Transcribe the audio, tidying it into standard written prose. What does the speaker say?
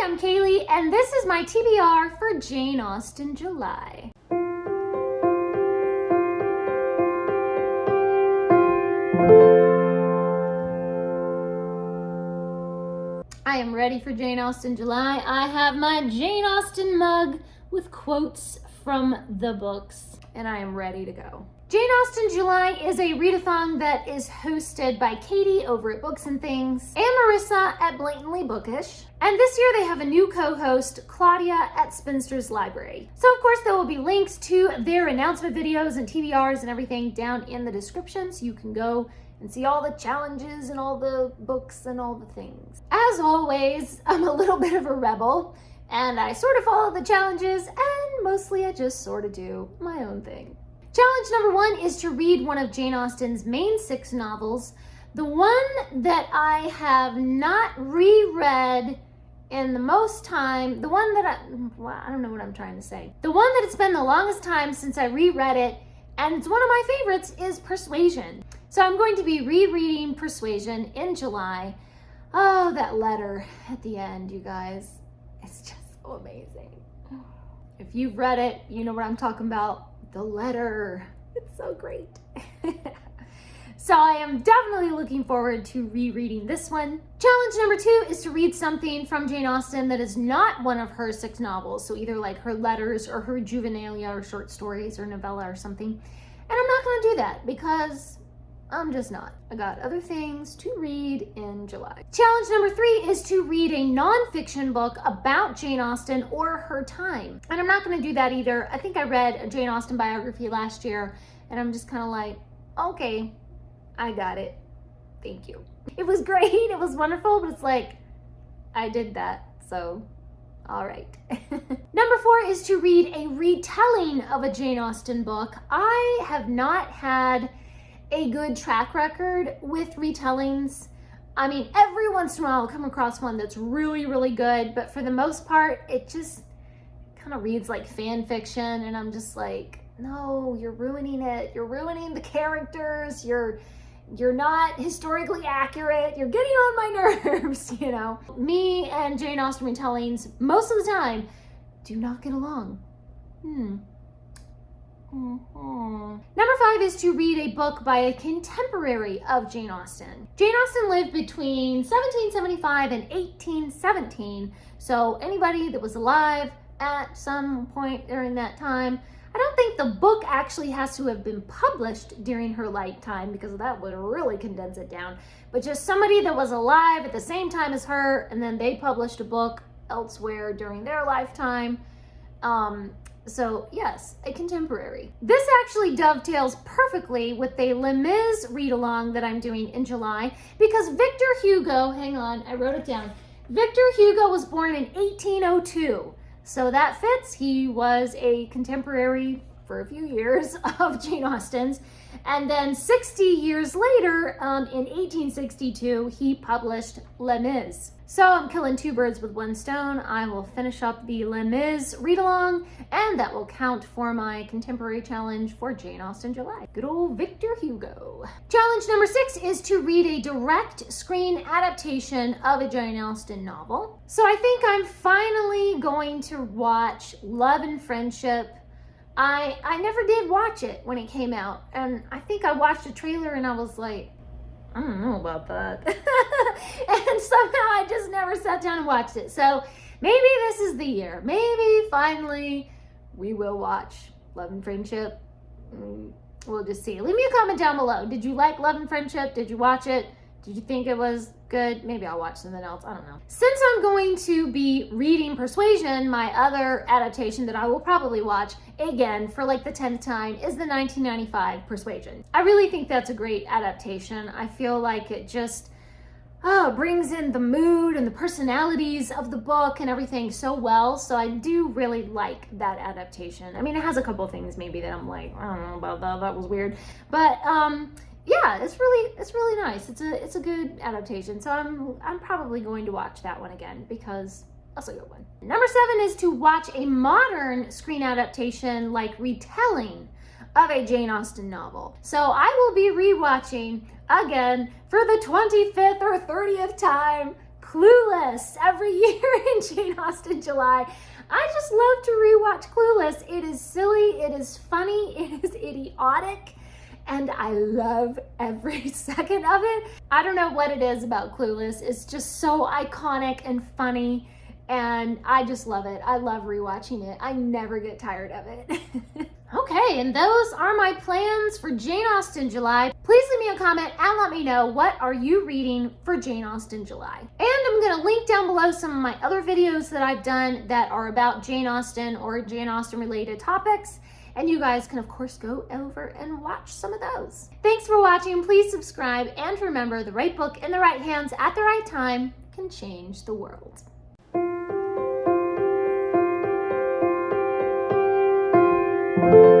I'm Kaylee, and this is my TBR for Jane Austen July. I am ready for Jane Austen July. I have my Jane Austen mug with quotes from the books, and I am ready to go. Jane Austen July is a readathon that is hosted by Katie over at Books and Things and Marissa at Blatantly Bookish. And this year they have a new co-host, Claudia at Spinster's Library. So of course there will be links to their announcement videos and TBRs and everything down in the description, so you can go and see all the challenges and all the books and all the things. As always, I'm a little bit of a rebel, and I sort of follow the challenges, and mostly I just sort of do my own thing. Challenge number 1 is to read one of Jane Austen's main 6 novels. The one that I have not reread in the most time, the one that I don't know what I'm trying to say. The one that it's been the longest time since I reread it, and it's one of my favorites, is Persuasion. So I'm going to be rereading Persuasion in July. Oh, that letter at the end, you guys. It's just so amazing. If you've read it, you know what I'm talking about. The letter. It's so great. So I am definitely looking forward to rereading this one. Challenge number 2 is to read something from Jane Austen that is not one of her 6 novels. So either like her letters or her Juvenilia or short stories or novella or something. And I'm not going to do that because I'm just not. I got other things to read in July. Challenge number 3 is to read a nonfiction book about Jane Austen or her time. And I'm not going to do that either. I think I read a Jane Austen biography last year, and I'm just kind of like, okay, I got it. Thank you. It was great. It was wonderful, but it's like, I did that, so all right. Number 4 is to read a retelling of a Jane Austen book. I have not had a good track record with retellings. I mean, every once in a while I'll come across one that's really, really good, but for the most part, it just kind of reads like fan fiction, and I'm just like, no, you're ruining it. You're ruining the characters. You're not historically accurate. You're getting on my nerves, you know. Me and Jane Austen retellings, most of the time, do not get along. Number 5 is to read a book by a contemporary of Jane Austen. Jane Austen lived between 1775 and 1817, so anybody that was alive at some point during that time. I don't think the book actually has to have been published during her lifetime, because that would really condense it down, but just somebody that was alive at the same time as her, and then they published a book elsewhere during their lifetime. So yes, a contemporary. This actually dovetails perfectly with the Les Mis read-along that I'm doing in July, because Victor Hugo, hang on, I wrote it down. Victor Hugo was born in 1802. So that fits. He was a contemporary for a few years of Jane Austen's. And then 60 years later, in 1862, he published Les Mis. So I'm killing 2 birds with 1 stone. I will finish up the Les Mis read-along, and that will count for my contemporary challenge for Jane Austen July. Good old Victor Hugo. Challenge number 6 is to read a direct screen adaptation of a Jane Austen novel. So I think I'm finally going to watch Love and Friendship. I never did watch it when it came out, and I think I watched a trailer and I was like, I don't know about that. And somehow I just never sat down and watched it. So maybe this is the year. Maybe finally we will watch Love and Friendship. We'll just see. Leave me a comment down below. Did you like Love and Friendship? Did you watch it? Did you think it was good? Maybe I'll watch something else. I don't know. Since I'm going to be reading Persuasion, my other adaptation that I will probably watch again for like the 10th time is the 1995 Persuasion. I really think that's a great adaptation. I feel like it just brings in the mood and the personalities of the book and everything so well. So I do really like that adaptation. I mean, it has a couple of things maybe that I'm like, I don't know about that. That was weird. But yeah, it's really nice. It's a good adaptation. So I'm probably going to watch that one again because that's a good one. Number 7 is to watch a modern screen adaptation like Retelling of a Jane Austen novel. So I will be rewatching again for the 25th or 30th time Clueless every year in Jane Austen July. I just love to rewatch Clueless. It is silly, it is funny, it is idiotic, and I love every second of it. I don't know what it is about Clueless. It's just so iconic and funny, and I just love it. I love rewatching it. I never get tired of it. Okay, and those are my plans for Jane Austen July. Please leave me a comment and let me know, what are you reading for Jane Austen July? And I'm gonna link down below some of my other videos that I've done that are about Jane Austen or Jane Austen related topics. And you guys can of course go over and watch some of those. Thanks for watching, please subscribe, and remember, the right book in the right hands at the right time can change the world. Thank you.